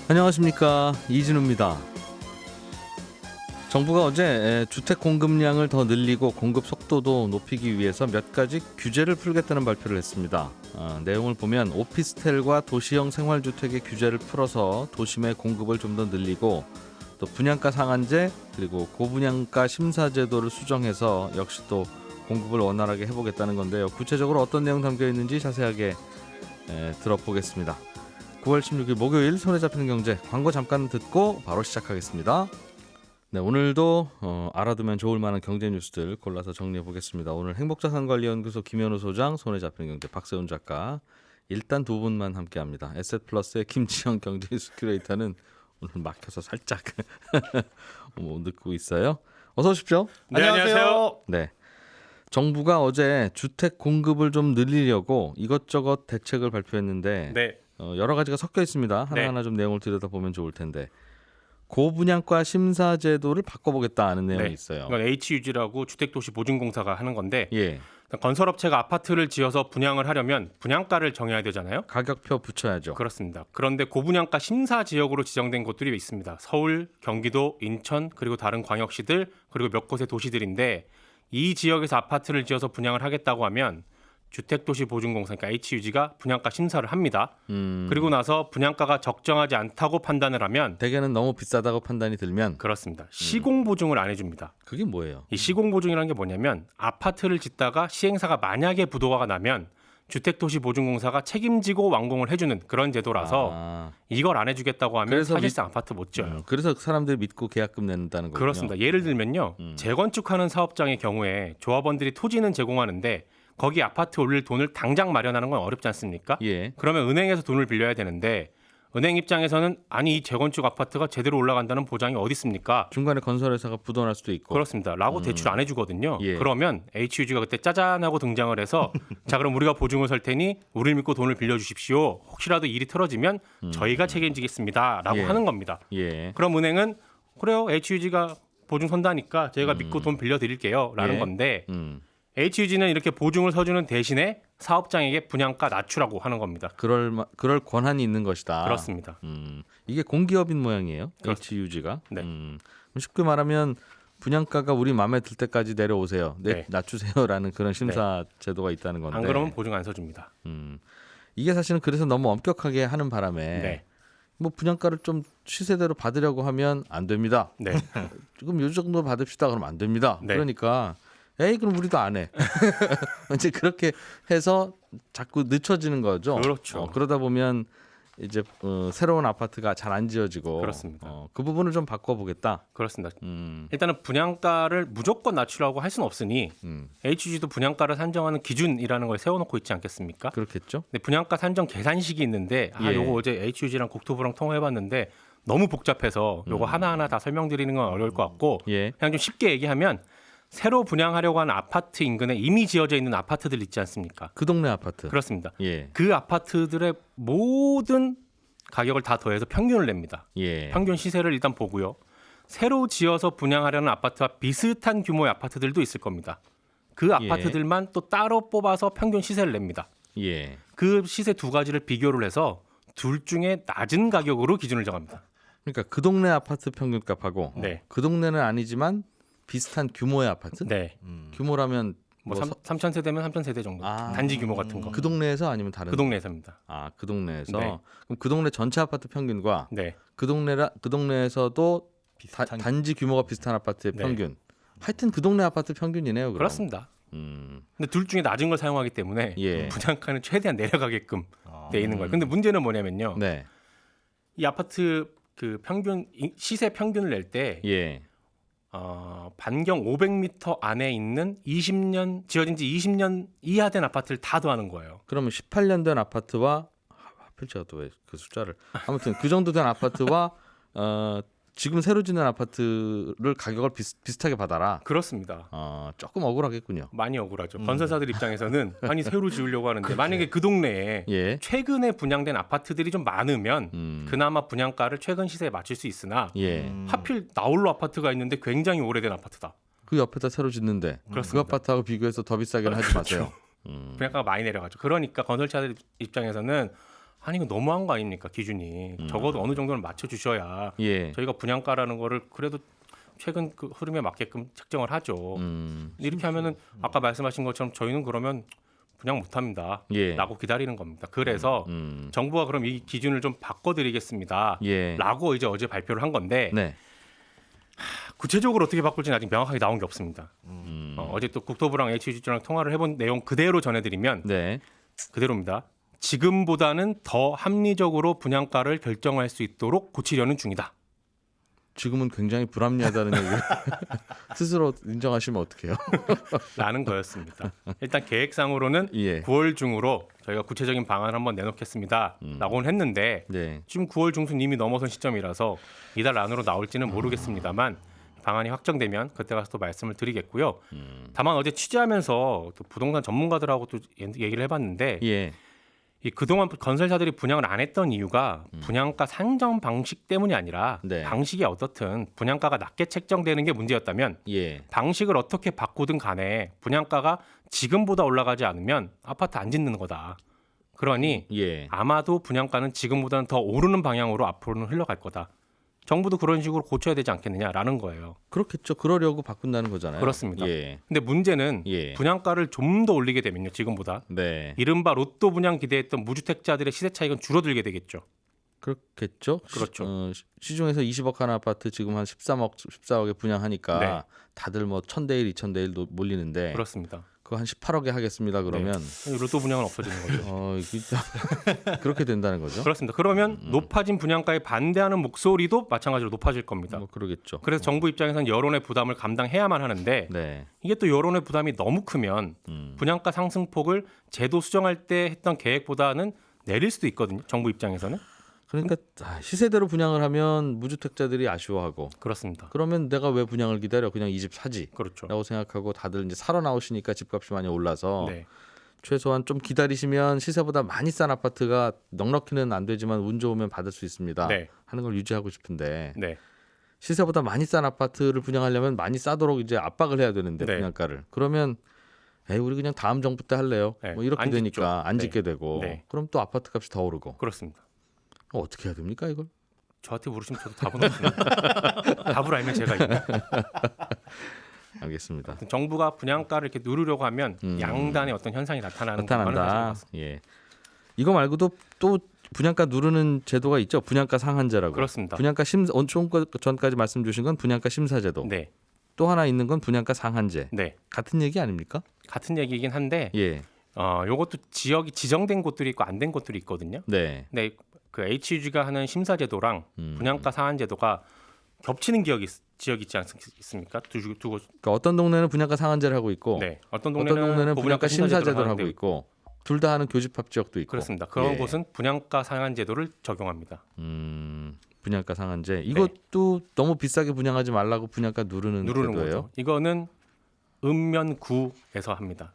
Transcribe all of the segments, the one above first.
안녕하십니까, 이진우입니다. 정부가 어제 주택 공급량을 더 늘리고 공급 속도도 높이기 위해서 몇 가지 규제를 풀겠다는 발표를 했습니다. 내용을 보면 오피스텔과 도시형 생활주택의 규제를 풀어서 도심의 공급을 좀 더 늘리고, 또 분양가 상한제 그리고 고분양가 심사제도를 수정해서 역시 또 공급을 원활하게 해보겠다는 건데요. 구체적으로 어떤 내용 담겨 있는지 자세하게 들어보겠습니다. 9월 16일 목요일 손에 잡히는 경제, 광고 잠깐 듣고 바로 시작하겠습니다. 네, 오늘도 알아두면 좋을 만한 경제 뉴스들 골라서 정리해 보겠습니다. 오늘 행복자산관리연구소 김현우 소장, 손에 잡히는 경제 박세훈 작가, 일단 두 분만 함께합니다. 에셋플러스의 김지영 경제뉴스 큐레이터는 오늘 막혀서 살짝 늦고 있어요. 어서 오십시오. 네, 안녕하세요. 네, 정부가 어제 주택 공급을 좀 늘리려고 이것저것 대책을 발표했는데 네. 여러 가지가 섞여 있습니다. 하나하나 좀 내용을 들여다보면 좋을 텐데, 고분양가 심사제도를 바꿔보겠다는 내용이 있어요. 이건 HUG라고 주택도시보증공사가 하는 건데, 예, 건설업체가 아파트를 지어서 분양을 하려면 분양가를 정해야 되잖아요. 가격표 붙여야죠. 그렇습니다. 그런데 고분양가 심사 지역으로 지정된 곳들이 있습니다. 서울, 경기도, 인천, 그리고 다른 광역시들, 그리고 몇 곳의 도시들인데, 이 지역에서 아파트를 지어서 분양을 하겠다고 하면 주택도시보증공사, 그러니까 HUG가 분양가 심사를 합니다. 그리고 나서 분양가가 적정하지 않다고 판단을 하면, 대개는 너무 비싸다고 판단이 들면, 그렇습니다, 시공보증을 안 해줍니다. 그게 뭐예요? 이 시공보증이라는 게 뭐냐면, 아파트를 짓다가 시행사가 만약에 부도가 나면 주택도시보증공사가 책임지고 완공을 해주는 그런 제도라서, 이걸 안 해주겠다고 하면 그래서 사실상 아파트 못 지어요. 그래서 사람들이 믿고 계약금 낸다는 거군요. 그렇습니다. 예를 들면요, 재건축하는 사업장의 경우에 조합원들이 토지는 제공하는데 거기 아파트 올릴 돈을 당장 마련하는 건 어렵지 않습니까? 예. 그러면 은행에서 돈을 빌려야 되는데, 은행 입장에서는 아니 이 재건축 아파트가 제대로 올라간다는 보장이 어디 있습니까? 중간에 건설회사가 부도날 수도 있고. 그렇습니다. 라고 대출 안 해주거든요. 예. 그러면 HUG가 그때 짜잔하고 등장을 해서 자, 그럼 우리가 보증을 설 테니 우리를 믿고 돈을 빌려주십시오. 혹시라도 일이 틀어지면 저희가 책임지겠습니다. 라고 예. 하는 겁니다. 예. 그럼 은행은 그래요, HUG가 보증 선다니까 저희가 믿고 돈 빌려드릴게요. 라는 예. 건데, HUG는 이렇게 보증을 서주는 대신에 사업장에게 분양가 낮추라고 하는 겁니다. 그럴 권한이 있는 것이다. 그렇습니다. 이게 공기업인 모양이에요. 그렇습니다. HUG가. 네. 쉽게 말하면 분양가가 우리 마음에 들 때까지 내려오세요. 네. 낮추세요라는 그런 심사 제도가 있다는 건데. 안 그러면 보증 안 서줍니다. 이게 사실은 그래서 너무 엄격하게 하는 바람에 네. 뭐 분양가를 좀 시세대로 받으려고 하면 안 됩니다. 네. 지금 요 정도 받읍시다 그러면 안 됩니다. 네. 그러니까 에이 그럼 우리도 안 해. 이제 그렇게 해서 자꾸 늦춰지는 거죠. 그렇죠. 그러다 보면 이제 새로운 아파트가 잘 안 지어지고. 그렇습니다. 그 부분을 좀 바꿔보겠다. 그렇습니다. 일단은 분양가를 무조건 낮추라고 할 수는 없으니 HUG도 분양가를 산정하는 기준이라는 걸 세워놓고 있지 않겠습니까? 그렇겠죠. 근데 분양가 산정 계산식이 있는데, 예. 요거 어제 HUG랑 국토부랑 통화해봤는데 너무 복잡해서 요거 하나하나 다 설명드리는 건 어려울 것 같고, 예. 그냥 좀 쉽게 얘기하면, 새로 분양하려고 하는 아파트 인근에 이미 지어져 있는 아파트들 있지 않습니까? 그 동네 아파트. 그렇습니다. 예. 그 아파트들의 모든 가격을 다 더해서 평균을 냅니다. 예. 평균 시세를 일단 보고요. 새로 지어서 분양하려는 아파트와 비슷한 규모의 아파트들도 있을 겁니다. 그 아파트들만 또 따로 뽑아서 평균 시세를 냅니다. 예. 그 시세 두 가지를 비교를 해서 둘 중에 낮은 가격으로 기준을 정합니다. 그러니까 그 동네 아파트 평균값하고 네. 그 동네는 아니지만 비슷한 규모의 아파트? 네. 규모라면 뭐 3,000세대면 3,000세대 정도. 단지 규모 같은 거. 그 동네에서 아니면 다른? 그 동네에서입니다. 그 동네에서. 네. 그럼 그 동네 전체 아파트 평균과 네. 그 동네에서도 단지 규모가 비슷한 아파트의 네. 평균. 하여튼 그 동네 아파트 평균이네요. 그럼. 그렇습니다. 근데 둘 중에 낮은 걸 사용하기 때문에 예. 분양가는 최대한 내려가게끔 돼 있는 거예요. 근데 문제는 뭐냐면요. 네. 이 아파트 그 평균 시세 평균을 낼 때 예. 반경 500m 안에 있는 20년 지어진 지 20년 이하 된 아파트를 다 더하는 거예요. 그러면 18년 된 아파트와 하필 제가 또 왜 그 숫자를 아무튼 그 정도 된 아파트와 지금 새로 짓는 아파트를 가격을 비슷하게 받아라. 그렇습니다. 조금 억울하겠군요. 많이 억울하죠. 건설사들 입장에서는 아니 새로 지으려고 하는데 만약에 그 동네에 예. 최근에 분양된 아파트들이 좀 많으면 그나마 분양가를 최근 시세에 맞출 수 있으나 예. 하필 나홀로 아파트가 있는데 굉장히 오래된 아파트다. 그 옆에다 새로 짓는데 그 그렇습니다. 아파트하고 비교해서 더 비싸게는 하지 마세요. 분양가가 많이 내려가죠. 그러니까 건설사들 입장에서는 아니 이거 너무한 거 아닙니까 기준이 적어도 어느 정도는 맞춰주셔야 예. 저희가 분양가라는 거를 그래도 최근 그 흐름에 맞게끔 책정을 하죠. 이렇게 하면은 아까 말씀하신 것처럼 저희는 그러면 분양 못합니다. 예. 라고 기다리는 겁니다. 그래서 정부가 그럼 이 기준을 좀 바꿔드리겠습니다. 예. 라고 이제 어제 발표를 한 건데 네. 구체적으로 어떻게 바꿀지는 아직 명확하게 나온 게 없습니다. 어제 또 국토부랑 HUG랑 통화를 해본 내용 그대로 전해드리면 네. 그대로입니다. 지금보다는 더 합리적으로 분양가를 결정할 수 있도록 고치려는 중이다. 지금은 굉장히 불합리하다는 얘기를 스스로 인정하시면 어떡해요? 라는 거였습니다. 일단 계획상으로는 예. 9월 중으로 저희가 구체적인 방안을 한번 내놓겠습니다. 라고는 했는데 네. 지금 9월 중순 이미 넘어선 시점이라서 이달 안으로 나올지는 모르겠습니다만 방안이 확정되면 그때 가서 또 말씀을 드리겠고요. 다만 어제 취재하면서 또 부동산 전문가들하고 또 얘기를 해봤는데 예. 이 그동안 건설사들이 분양을 안 했던 이유가 분양가 산정 방식 때문이 아니라 네. 방식이 어떻든 분양가가 낮게 책정되는 게 문제였다면 예. 방식을 어떻게 바꾸든 간에 분양가가 지금보다 올라가지 않으면 아파트 안 짓는 거다. 그러니 예. 아마도 분양가는 지금보다는 더 오르는 방향으로 앞으로는 흘러갈 거다. 정부도 그런 식으로 고쳐야 되지 않겠느냐라는 거예요. 그렇겠죠. 그러려고 바꾼다는 거잖아요. 그렇습니다. 예. 근데 문제는 예. 분양가를 좀 더 올리게 되면요. 지금보다 네. 이른바 로또 분양 기대했던 무주택자들의 시세 차익은 줄어들게 되겠죠. 그렇겠죠. 그렇죠. 시중에서 20억 하는 아파트 지금 한 13억, 14억에 분양하니까 네. 다들 뭐 1,000대 1, 2,000대 1 몰리는데 그렇습니다. 그거 한 18억에 하겠습니다. 그러면 로또 분양은 없어지는 거죠. 이게 그렇게 된다는 거죠. 그렇습니다. 그러면 높아진 분양가에 반대하는 목소리도 마찬가지로 높아질 겁니다. 뭐 그러겠죠. 그래서 정부 입장에서는 여론의 부담을 감당해야만 하는데 네. 이게 또 여론의 부담이 너무 크면 분양가 상승폭을 제도 수정할 때 했던 계획보다는 내릴 수도 있거든요. 정부 입장에서는. 그러니까 시세대로 분양을 하면 무주택자들이 아쉬워하고 그렇습니다. 그러면 내가 왜 분양을 기다려? 그냥 이 집 사지. 그렇죠. 라고 생각하고 다들 이제 사러 나오시니까 집값이 많이 올라서 네. 최소한 좀 기다리시면 시세보다 많이 싼 아파트가 넉넉히는 안 되지만 운 좋으면 받을 수 있습니다. 네. 하는 걸 유지하고 싶은데 네. 시세보다 많이 싼 아파트를 분양하려면 많이 싸도록 이제 압박을 해야 되는데 네. 분양가를. 그러면 우리 그냥 다음 정부 때 할래요. 네. 뭐 이렇게 안 짓죠. 되니까 안 네. 짓게 되고 네. 그럼 또 아파트 값이 더 오르고 그렇습니다. 어떻게 해야 됩니까 이걸? 저한테 물으시면 저도 답은 없습니다. 답을 알면 제가 있나? 알겠습니다. 정부가 분양가를 이렇게 누르려고 하면 양단의 어떤 현상이 나타나는 것만은 사실인 것 나타난다. 같습니다. 예. 이거 말고도 또 분양가 누르는 제도가 있죠. 분양가 상한제라고. 그렇습니다. 분양가 좀 전까지 말씀 주신 건 분양가 심사제도. 네. 또 하나 있는 건 분양가 상한제. 네. 같은 얘기 아닙니까? 같은 얘기이긴 한데 예. 요것도 지역이 지정된 곳들이 있고 안 된 곳들이 있거든요. 네. 근데 그 HUG가 하는 심사제도랑 분양가 상한제도가 겹치는 지역이 있지 않습니까? 두 곳. 그러니까 어떤 동네는 분양가 상한제를 하고 있고 네. 어떤 어떤 동네는 동네는 분양가 심사제도를 하고 하는데 있고 둘 다 하는 교집합 지역도 있고. 그렇습니다. 그런 예. 곳은 분양가 상한제도를 적용합니다. 분양가 상한제. 이것도 너무 비싸게 분양하지 말라고 분양가 누르는 제도예요. 거죠. 이거는 읍면구에서 합니다.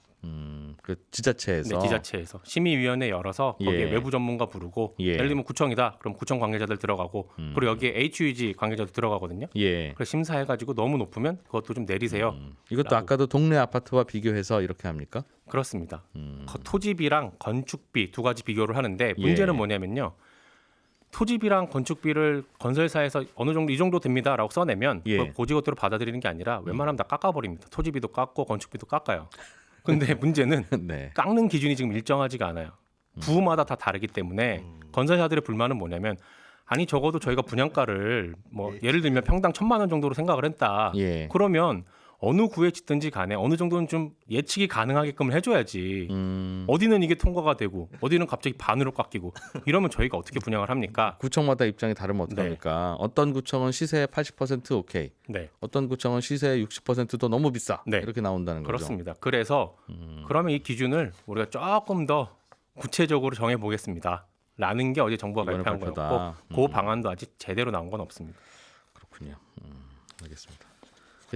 그 지자체에서. 네, 지자체에서 심의위원회 열어서 거기에 예. 외부 전문가 부르고 예. 예를 들면 구청이다. 그럼 구청 관계자들 들어가고 그리고 여기에 HUG 관계자도 들어가거든요. 예. 그래서 심사해가지고 너무 높으면 그것도 좀 내리세요. 이것도 라고. 아까도 동네 아파트와 비교해서 이렇게 합니까? 그렇습니다. 토지비랑 건축비 두 가지 비교를 하는데 문제는 예. 뭐냐면요. 토지비랑 건축비를 건설사에서 어느 정도 이 정도 됩니다라고 써내면 예. 그걸 고지것대로 받아들이는 게 아니라 웬만하면 다 깎아버립니다. 토지비도 깎고 건축비도 깎아요. 근데 문제는 네. 깎는 기준이 지금 일정하지가 않아요. 부마다 다 다르기 때문에 건설사들의 불만은 뭐냐면 아니 적어도 저희가 분양가를 뭐 예를 들면 평당 1,000만 원 정도로 생각을 했다. 예. 그러면 어느 구에 짓든지 간에 어느 정도는 좀 예측이 가능하게끔 해줘야지. 어디는 이게 통과가 되고 어디는 갑자기 반으로 깎이고 이러면 저희가 어떻게 분양을 합니까? 구청마다 입장이 다르면 네. 어떡합니까? 어떤 구청은 시세 80% 오케이. 네, 어떤 구청은 시세 60%도 너무 비싸. 네. 이렇게 나온다는 거죠. 그렇습니다. 그래서 그러면 이 기준을 우리가 조금 더 구체적으로 정해 보겠습니다. 라는 게 어제 정부가 이번에 발표한 발표다. 거였고 그 방안도 아직 제대로 나온 건 없습니다. 그렇군요. 알겠습니다.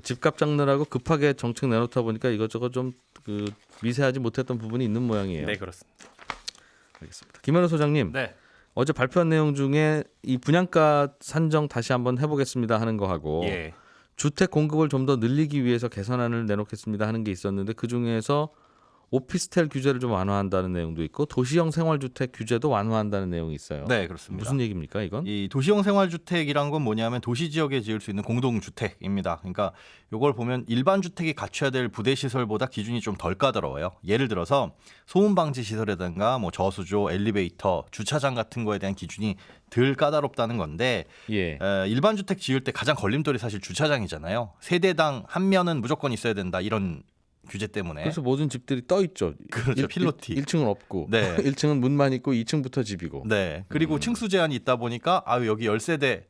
집값 잡느라고 급하게 정책 내놓다 보니까 이것저것 좀 그 미세하지 못했던 부분이 있는 모양이에요. 네, 그렇습니다. 알겠습니다. 김현우 소장님, 네. 어제 발표한 내용 중에 이 분양가 산정 다시 한번 해보겠습니다 하는 거 하고 예. 주택 공급을 좀 더 늘리기 위해서 개선안을 내놓겠습니다 하는 게 있었는데 그 중에서 오피스텔 규제를 좀 완화한다는 내용도 있고 도시형 생활주택 규제도 완화한다는 내용이 있어요. 네, 그렇습니다. 무슨 얘기입니까, 이건? 이 도시형 생활주택이란 건 뭐냐면 도시 지역에 지을 수 있는 공동주택입니다. 그러니까 이걸 보면 일반 주택이 갖춰야 될 부대 시설보다 기준이 좀 덜 까다로워요. 예를 들어서 소음 방지 시설이라든가 뭐 저수조, 엘리베이터, 주차장 같은 거에 대한 기준이 덜 까다롭다는 건데 예. 일반 주택 지을 때 가장 걸림돌이 사실 주차장이잖아요. 세대당 한 면은 무조건 있어야 된다 이런 규제 때문에. 그래서 모든 집들이 떠 있죠. 그렇죠. 필로티. 1층은 없고 네. 1층은 문만 있고 2층부터 집이고. 네. 그리고 층수 제한이 있다 보니까 여기 10대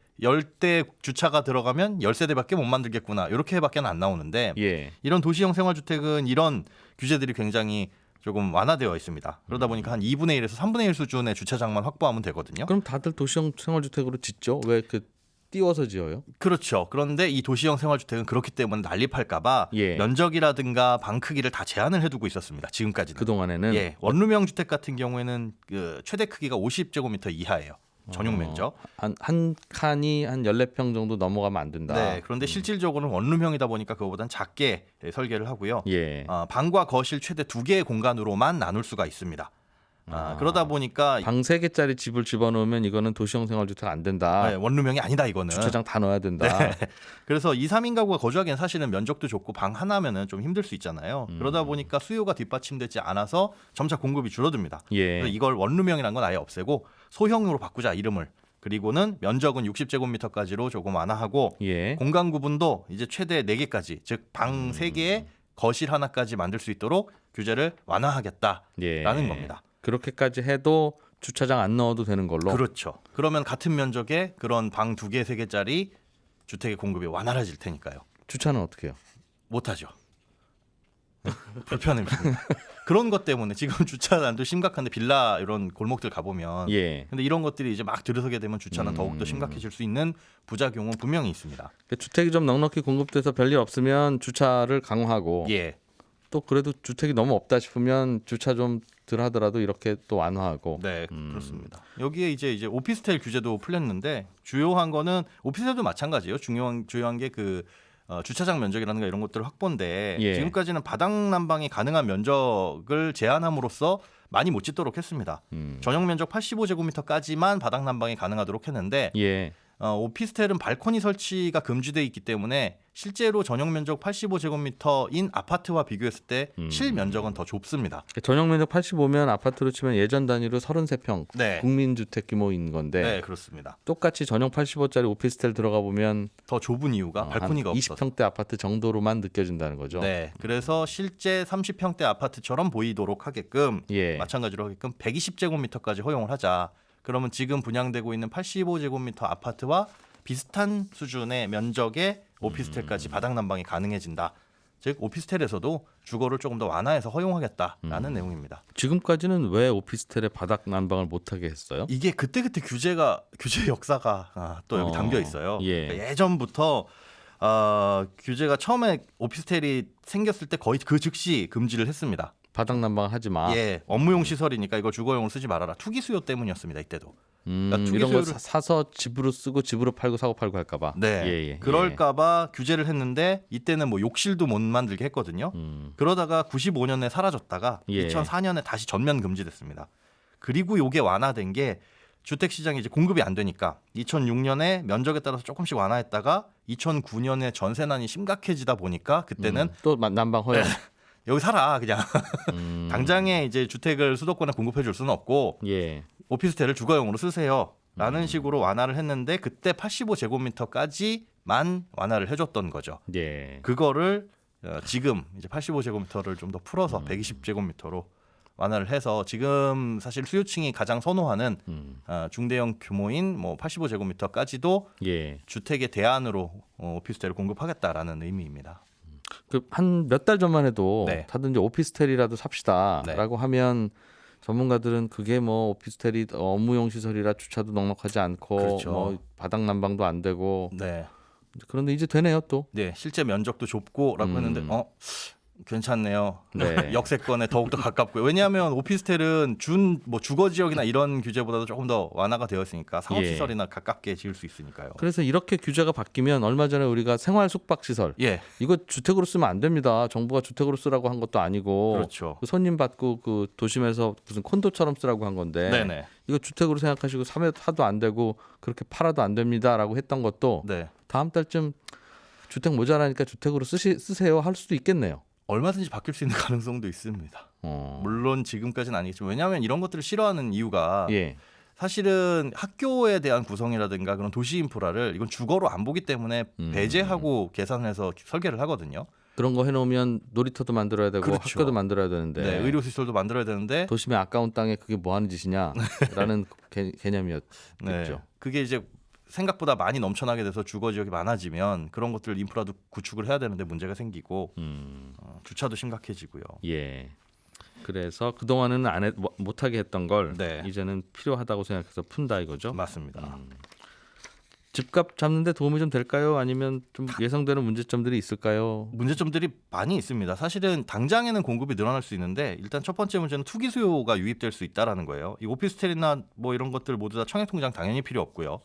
주차가 들어가면 10세대밖에 못 만들겠구나. 이렇게밖에 안 나오는데 예. 이런 도시형 생활주택은 이런 규제들이 굉장히 조금 완화되어 있습니다. 그러다 보니까 한 2분의 1에서 3분의 1 수준의 주차장만 확보하면 되거든요. 그럼 다들 도시형 생활주택으로 짓죠? 왜 띄워서 지어요? 그렇죠. 그런데 이 도시형 생활주택은 그렇기 때문에 난립할까봐 예. 면적이라든가 방 크기를 다 제한을 해두고 있었습니다. 지금까지는. 그동안에는 예, 원룸형 주택 같은 경우에는 그 최대 크기가 50제곱미터 이하예요. 전용 면적. 한 칸이 한 14평 정도 넘어가면 안 된다. 네. 그런데 실질적으로는 원룸형이다 보니까 그거보단 작게 설계를 하고요. 예. 방과 거실 최대 2개의 공간으로만 나눌 수가 있습니다. 그러다 보니까 방 3개짜리 집을 집어넣으면 이거는 도시형 생활주택 안 된다. 원룸형이 아니다 이거는. 주차장 다 넣어야 된다. 네. 그래서 2, 3인 가구가 거주하기엔 사실은 면적도 좁고 방 하나면은 좀 힘들 수 있잖아요. 그러다 보니까 수요가 뒷받침되지 않아서 점차 공급이 줄어듭니다. 예. 그래서 이걸 원룸형이라는 건 아예 없애고 소형으로 바꾸자 이름을. 그리고는 면적은 60제곱미터까지로 조금 완화하고 예. 공간 구분도 이제 최대 4개까지 즉 방 3개에 거실 하나까지 만들 수 있도록 규제를 완화하겠다라는 예. 겁니다. 그렇게까지 해도 주차장 안 넣어도 되는 걸로. 그렇죠. 그러면 같은 면적의 그런 방 2개, 3개짜리 주택의 공급이 완화해질 테니까요. 주차는 어떻게 해요? 못하죠. 불편합니다. 그런 것 때문에 지금 주차난도 심각한데 빌라 이런 골목들 가보면 예. 근데 이런 것들이 이제 막 들어서게 되면 주차는 더욱더 심각해질 수 있는 부작용은 분명히 있습니다. 주택이 좀 넉넉히 공급돼서 별일 없으면 주차를 강화하고 예. 또 그래도 주택이 너무 없다 싶으면 주차 좀 덜 하더라도 이렇게 또 완화하고. 네, 그렇습니다. 여기에 이제 오피스텔 규제도 풀렸는데 주요한 거는 오피스텔도 마찬가지예요. 주요한 게 그 주차장 면적이라든가 이런 것들 확보인데 예. 지금까지는 바닥 난방이 가능한 면적을 제한함으로써 많이 못 짓도록 했습니다. 전용 면적 85제곱미터까지만 바닥 난방이 가능하도록 했는데 예. 오피스텔은 발코니 설치가 금지돼 있기 때문에 실제로 전용 면적 85제곱미터인 아파트와 비교했을 때 실면적은 더 좁습니다. 전용 면적 85면 아파트로 치면 예전 단위로 33평 네. 국민주택 규모인 건데 네, 그렇습니다. 똑같이 전용 85짜리 오피스텔 들어가 보면 더 좁은 이유가 발코니가 한 없어서. 20평대 아파트 정도로만 느껴진다는 거죠. 네, 그래서 실제 30평대 아파트처럼 보이도록 하게끔 예. 마찬가지로 하게끔 120제곱미터까지 허용을 하자. 그러면 지금 분양되고 있는 85제곱미터 아파트와 비슷한 수준의 면적의 오피스텔까지 바닥 난방이 가능해진다. 즉 오피스텔에서도 주거를 조금 더 완화해서 허용하겠다라는 내용입니다. 지금까지는 왜 오피스텔에 바닥 난방을 못하게 했어요? 이게 그때그때 규제 역사가 또 여기 담겨 있어요. 예. 그러니까 예전부터 규제가 처음에 오피스텔이 생겼을 때 거의 그 즉시 금지를 했습니다. 바닥 난방 하지 마. 예, 업무용 시설이니까 이걸 주거용으로 쓰지 말아라. 투기 수요 때문이었습니다. 이때도. 그러니까 이런 거 수요를- 사서 집으로 쓰고 집으로 팔고 사고 팔고 할까봐. 네, 예. 그럴까봐 규제를 했는데 이때는 뭐 욕실도 못 만들게 했거든요. 그러다가 95년에 사라졌다가 예. 2004년에 다시 전면 금지됐습니다. 그리고 이게 완화된 게 주택 시장이 이제 공급이 안 되니까 2006년에 면적에 따라서 조금씩 완화했다가 2009년에 전세난이 심각해지다 보니까 그때는 또 난방 허용. 여기 살아 그냥 당장에 이제 주택을 수도권에 공급해 줄 수는 없고 예. 오피스텔을 주거용으로 쓰세요라는 식으로 완화를 했는데 그때 85제곱미터까지만 완화를 해줬던 거죠. 예. 그거를 지금 이제 85제곱미터를 좀 더 풀어서 120제곱미터로 완화를 해서 지금 사실 수요층이 가장 선호하는 중대형 규모인 뭐 85제곱미터까지도 예. 주택의 대안으로 오피스텔을 공급하겠다라는 의미입니다. 그 한 몇 달 전만 해도 네. 다들 이제 오피스텔이라도 삽시다라고 하면 전문가들은 그게 뭐 오피스텔이 업무용 시설이라 주차도 넉넉하지 않고 그렇죠. 뭐 바닥 난방도 안 되고 네. 그런데 이제 되네요 또. 네, 실제 면적도 좁고라고 했는데 괜찮네요. 네. 역세권에 더욱더 가깝고요. 왜냐하면 오피스텔은 뭐 주거 지역이나 이런 규제보다도 조금 더 완화가 되어 있으니까 상업 예. 시설이나 가깝게 지을 수 있으니까요. 그래서 이렇게 규제가 바뀌면 얼마 전에 우리가 생활 숙박 시설 예, 이거 주택으로 쓰면 안 됩니다. 정부가 주택으로 쓰라고 한 것도 아니고 그렇죠. 그 손님 받고 그 도심에서 무슨 콘도처럼 쓰라고 한 건데 네네. 이거 주택으로 생각하시고 사도 안 되고 그렇게 팔아도 안 됩니다라고 했던 것도 네. 다음 달쯤 주택 모자라니까 주택으로 쓰세요 할 수도 있겠네요. 얼마든지 바뀔 수 있는 가능성도 있습니다. 어. 물론 지금까지는 아니겠지만 왜냐하면 이런 것들을 싫어하는 이유가 예. 사실은 학교에 대한 구성이라든가 그런 도시 인프라를 이건 주거로 안 보기 때문에 배제하고 계산해서 설계를 하거든요. 그런 거 해놓으면 놀이터도 만들어야 되고 그렇죠. 학교도 만들어야 되는데 네, 의료시설도 만들어야 되는데 도심의 아까운 땅에 그게 뭐 하는 짓이냐라는 개념이었겠죠. 네, 그게 이제 생각보다 많이 넘쳐나게 돼서 주거 지역이 많아지면 그런 것들 인프라도 구축을 해야 되는데 문제가 생기고 주차도 심각해지고요. 예. 그래서 그동안은 못하게 했던 걸 네. 이제는 필요하다고 생각해서 푼다 이거죠. 맞습니다. 집값 잡는데 도움이 좀 될까요? 아니면 좀 예상되는 문제점들이 있을까요? 문제점들이 많이 있습니다. 사실은 당장에는 공급이 늘어날 수 있는데 일단 첫 번째 문제는 투기 수요가 유입될 수 있다라는 거예요. 이 오피스텔이나 뭐 이런 것들 모두 다 청약통장 당연히 필요 없고요.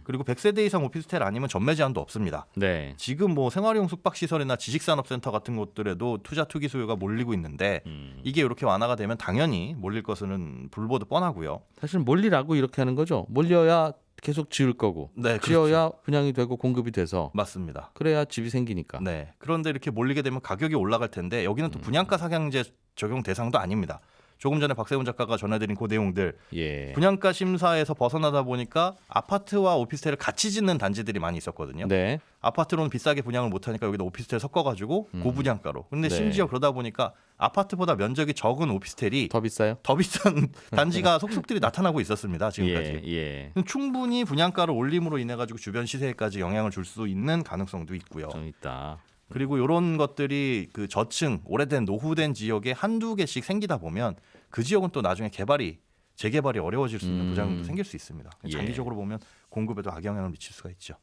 그리고 100세대 이상 오피스텔 아니면 전매 제한도 없습니다. 네. 지금 뭐 생활용 숙박시설이나 지식산업센터 같은 곳들에도 투기 수요가 몰리고 있는데 이게 이렇게 완화가 되면 당연히 몰릴 것은 불보듯 뻔하고요. 사실 몰리라고 이렇게 하는 거죠. 몰려야 계속 지을 거고 네, 지어야 분양이 되고 공급이 돼서 맞습니다. 그래야 집이 생기니까. 네. 그런데 이렇게 몰리게 되면 가격이 올라갈 텐데 여기는 또 분양가 상향제 적용 대상도 아닙니다. 조금 전에 박세훈 작가가 전해드린 그 내용들 예. 분양가 심사에서 벗어나다 보니까 아파트와 오피스텔을 같이 짓는 단지들이 많이 있었거든요. 네. 아파트로는 비싸게 분양을 못하니까 여기다 오피스텔 섞어가지고 고분양가로. 근데 네. 심지어 그러다 보니까 아파트보다 면적이 적은 오피스텔이 더 비싸요? 더 비싼 단지가 속속들이 나타나고 있었습니다. 지금까지. 예. 충분히 분양가를 올림으로 인해 가지고 주변 시세에까지 영향을 줄 수 있는 가능성도 있고요. 좀 있다. 그리고 이런 것들이 그 저층 오래된 노후된 지역에 한두 개씩 생기다 보면 그 지역은 또 나중에 재개발이 어려워질 수 있는 부작용도 생길 수 있습니다. 예. 장기적으로 보면 공급에도 악영향을 미칠 수가 있죠.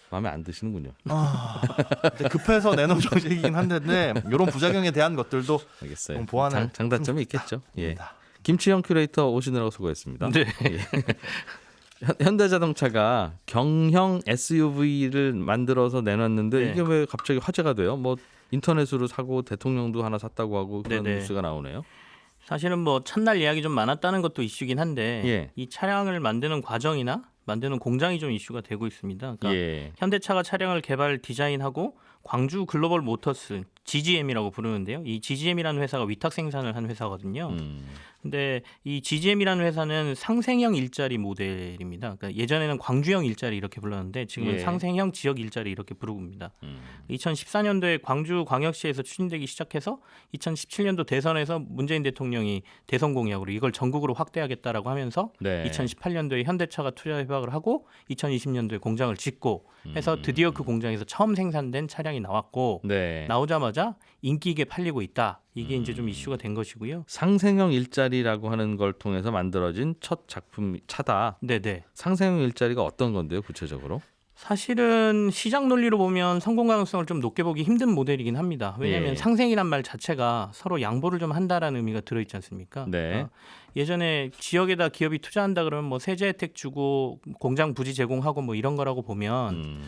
마음에 안 드시는군요. 근데 급해서 내놓은 정책이긴 한데 이런 부작용에 대한 것들도 알겠어요. 좀 보완을 장단점이 있겠죠. 예. 합니다. 김치영 큐레이터 오시느라고 수고했습니다. 네. 예. 현대자동차가 경형 SUV를 만들어서 내놨는데 네. 이게 왜 갑자기 화제가 돼요? 뭐 인터넷으로 사고 대통령도 하나 샀다고 하고 그런 네네. 뉴스가 나오네요. 사실은 뭐 첫날 예약이 좀 많았다는 것도 이슈긴 한데 예. 이 차량을 만드는 과정이나 만드는 공장이 좀 이슈가 되고 있습니다. 그러니까 예. 현대차가 차량을 개발 디자인하고 광주 글로벌 모터스 GGM이라고 부르는데요. 이 GGM이라는 회사가 위탁 생산을 한 회사거든요. 근데 이 GGM이라는 회사는 상생형 일자리 모델입니다. 그러니까 예전에는 광주형 일자리 이렇게 불렀는데 지금은 예. 상생형 지역 일자리 이렇게 부릅니다. 2014년도에 광주 광역시에서 추진되기 시작해서 2017년도 대선에서 문재인 대통령이 대선 공약으로 이걸 전국으로 확대하겠다라고 하면서 네. 2018년도에 현대차가 투자 협약을 하고 2020년도에 공장을 짓고 해서 드디어 그 공장에서 처음 생산된 차량이 나왔고 네. 나오자마자 인기 있게 팔리고 있다. 이게 이제 좀 이슈가 된 것이고요. 상생형 일자리라고 하는 걸 통해서 만들어진 첫 작품 차다. 네네. 상생형 일자리가 어떤 건데요, 구체적으로? 사실은 시장 논리로 보면 성공 가능성을 좀 높게 보기 힘든 모델이긴 합니다. 왜냐하면 예. 상생이란 말 자체가 서로 양보를 좀 한다라는 의미가 들어있지 않습니까? 네. 그러니까 예전에 지역에다 기업이 투자한다 그러면 뭐 세제 혜택 주고 공장 부지 제공하고 뭐 이런 거라고 보면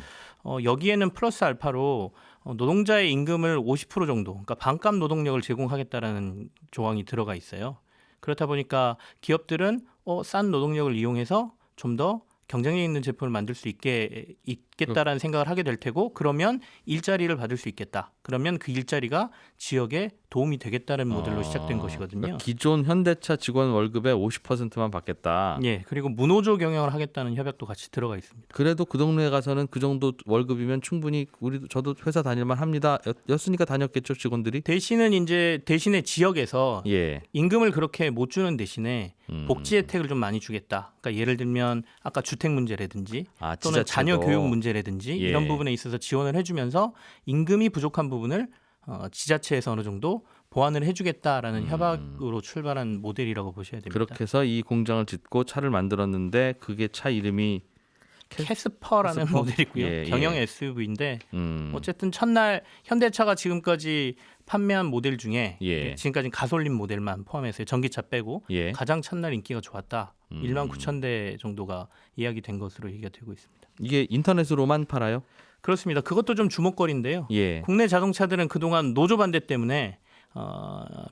여기에는 플러스 알파로 노동자의 임금을 50% 정도, 그러니까 반값 노동력을 제공하겠다라는 조항이 들어가 있어요. 그렇다 보니까 기업들은 싼 노동력을 이용해서 좀 더 경쟁력 있는 제품을 만들 수 있겠다라는 생각을 하게 될 테고 그러면 일자리를 받을 수 있겠다. 그러면 그 일자리가 지역에 도움이 되겠다는 모델로 시작된 것이거든요. 그러니까 기존 현대차 직원 월급의 50%만 받겠다. 예, 그리고 무노조 경영을 하겠다는 협약도 같이 들어가 있습니다. 그래도 그 동네에 가서는 그 정도 월급이면 충분히 저도 회사 다닐만 합니다. 였으니까 다녔겠죠, 직원들이. 대신에 지역에서 예. 임금을 그렇게 못 주는 대신에 복지 혜택을 좀 많이 주겠다. 그러니까 예를 들면 아까 주택 문제라든지 또는 지자체도. 자녀 교육 문제라든지 예. 이런 부분에 있어서 지원을 해주면서 임금이 부족한 부분을 지자체에서 어느 정도 보완을 해주겠다라는 협약으로 출발한 모델이라고 보셔야 됩니다. 그렇게 해서 이 공장을 짓고 차를 만들었는데 그게 차 이름이 캐스퍼라는 캐스퍼? 모델이고요. 예, 예. 경영 SUV인데 음. 어쨌든 첫날 현대차가 지금까지 판매한 모델 중에 예. 지금까지 가솔린 모델만 포함해서 전기차 빼고 예. 가장 첫날 인기가 좋았다. 1만 9천 대 정도가 예약이 된 것으로 얘기가 되고 있습니다. 이게 인터넷으로만 팔아요? 그렇습니다. 그것도 좀 주목거리인데요. 예. 국내 자동차들은 그동안 노조 반대 때문에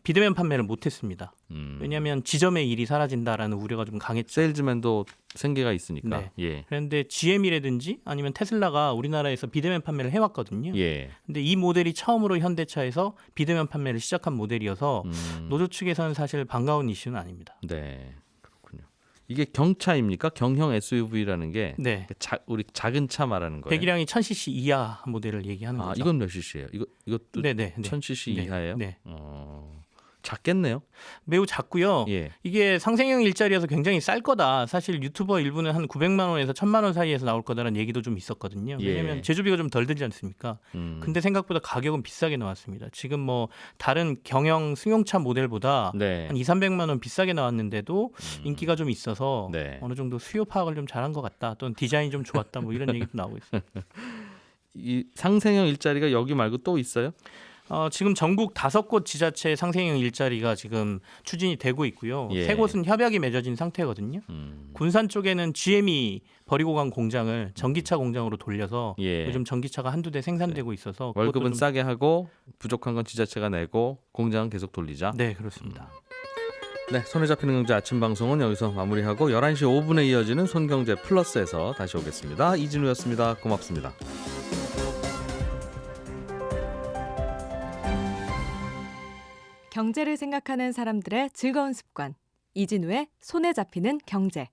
비대면 판매를 못했습니다. 왜냐하면 지점의 일이 사라진다라는 우려가 좀 강했죠. 세일즈맨도 생계가 있으니까. 네. 예. 그런데 GM이라든지 아니면 테슬라가 우리나라에서 비대면 판매를 해왔거든요. 예. 근데 이 모델이 처음으로 현대차에서 비대면 판매를 시작한 모델이어서 노조 측에서는 사실 반가운 이슈는 아닙니다. 네. 그렇군요. 이게 경차입니까? 경형 SUV라는 게 네. 우리 작은 차 말하는 거예요. 배기량이 1000cc 이하 모델을 얘기하는 아, 거죠. 이건 몇 cc예요? 이것도 네네. 1000cc 네. 이하예요? 네. 작겠네요. 매우 작고요. 예. 이게 상생형 일자리여서 굉장히 쌀 거다. 사실 유튜버 일부는 한 900만 원에서 1000만 원 사이에서 나올 거다라는 얘기도 좀 있었거든요. 예. 왜냐하면 제조비가 좀 덜 들지 않습니까? 근데 생각보다 가격은 비싸게 나왔습니다. 지금 뭐 다른 경영 승용차 모델보다 네. 한 200~300만 원 비싸게 나왔는데도 인기가 좀 있어서 네. 어느 정도 수요 파악을 좀 잘한 것 같다. 또는 디자인이 좀 좋았다. 뭐 이런 얘기도 나오고 있습니다. 이 상생형 일자리가 여기 말고 또 있어요? 지금 전국 5곳 지자체 상생형 일자리가 지금 추진이 되고 있고요. 예. 3곳은 협약이 맺어진 상태거든요. 군산 쪽에는 GM이 버리고 간 공장을 전기차 공장으로 돌려서 예. 요즘 전기차가 한두 대 생산되고 있어서 그것도 월급은 좀- 싸게 하고 부족한 건 지자체가 내고 공장은 계속 돌리자. 네, 그렇습니다. 네, 손에 잡히는 경제 아침 방송은 여기서 마무리하고 11시 5분에 이어지는 손경제 플러스에서 다시 오겠습니다. 이진우였습니다. 고맙습니다. 경제를 생각하는 사람들의 즐거운 습관. 이진우의 손에 잡히는 경제.